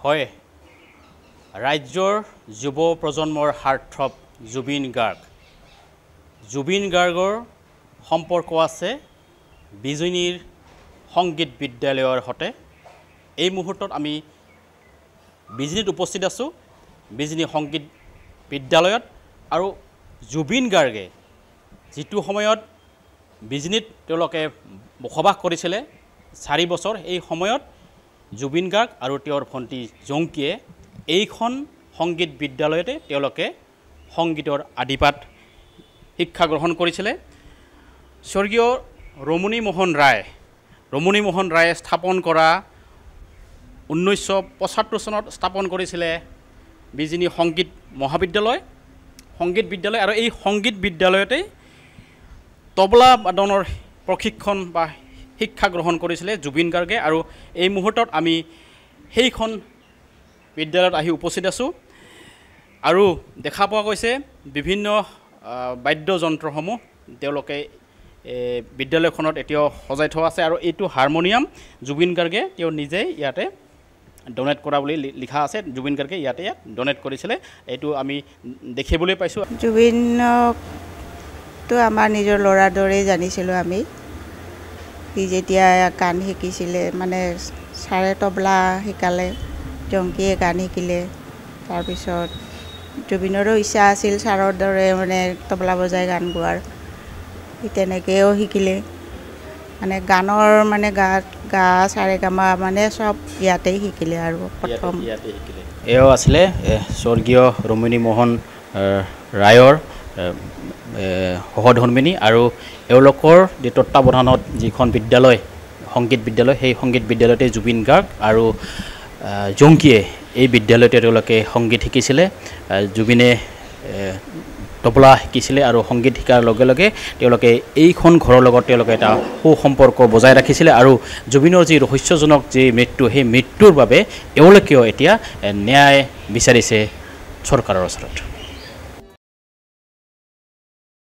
হয় ৰাজ্যৰ যুৱ প্ৰজন্মৰ হাৰ্টথ্ৰব জুবিন গাৰ্গ জুবিন গাৰ্গৰ সম্পৰ্ক আছে বিজনীৰ সংগীত বিদ্যালয়ৰ সৈতে এই মুহূৰ্তত আমি বিজনীত উপস্থিত আছো বিজনী সংগীত বিদ্যালয়ত আৰু জুবিন গাৰ্গে যেটো সময়ত বিজনীত তেওঁলোকে বসবাস কৰিছিলে 4 বছৰ এই সময়ত জুবিন গাৰ্গ আৰু তেওঁৰ ভণ্টি জংকিয়ে এইখন সংগীত বিদ্যালয়তে তেওঁলোকে সংগীতৰ আদিপাঠ শিক্ষা গ্ৰহণ কৰিছিলে স্বৰ্গীয় ৰমণী মোহন ৰায়ে স্থাপন কৰা 1975 চনত স্থাপন কৰিছিলে বিজনী সংগীত বিদ্যালয় আৰু এই সংগীত বিদ্যালয়তে তবলা বাদনৰ প্ৰশিক্ষণ বা শিক্ষা গ্ৰহণ কৰিছিলে জুবিন গাৰ্গে আৰু এই মুহূৰ্তত আমি সেইখন বিদ্যালয়ত আহি উপস্থিত আছো আৰু দেখা পোৱা গৈছে বিভিন্ন বাদ্যযন্ত্ৰসমূহ তেওঁলোকে বিদ্যালয়খনত এতিয়াও সজাই থোৱা আছে আৰু এইটো হাৰমনিয়াম জুবিন গাৰ্গে তেওঁ নিজে ইয়াতে ডনেট কৰা বুলি লিখা আছে জুবিন গাৰ্গে ইয়াতে ডনেট কৰিছিলে এইটো আমি দেখিবলৈ পাইছো জুবিনক তো আমাৰ নিজৰ ল'ৰা দৰে জানিছিলোঁ আমি যেতিয়া গান শিকিছিলে মানে ছাৰে তবলা শিকালে জংকিয়ে গান শিকিলে তাৰপিছত জুবিনৰো ইচ্ছা আছিল ছাৰৰ দৰে মানে তবলা বজাই গান গোৱাৰ তেনেকৈও শিকিলে মানে গানৰ মানে গা ছাৰে গামা মানে চব ইয়াতেই শিকিলে আৰু প্ৰথম এও আছিলে স্বৰ্গীয় ৰমণী মোহন ৰায়ৰ সহধৰ্মিনী আৰু এওঁলোকৰ তত্ত্বাৱধানত যিখন বিদ্যালয় সংগীত বিদ্যালয় সেই সংগীত বিদ্যালয়তে জুবিন গাৰ্গ আৰু জংকিয়ে এই বিদ্যালয়তে তেওঁলোকে সংগীত শিকিছিলে জুবিনে তবলা শিকিছিলে আৰু সংগীত শিকাৰ লগে লগে তেওঁলোকে এইখন ঘৰৰ লগত তেওঁলোকে এটা সুসম্পৰ্ক বজাই ৰাখিছিলে আৰু জুবিনৰ যি ৰহস্যজনক যি মৃত্যু সেই মৃত্যুৰ বাবে এওঁলোকেও এতিয়া ন্যায় বিচাৰিছে চৰকাৰৰ ওচৰত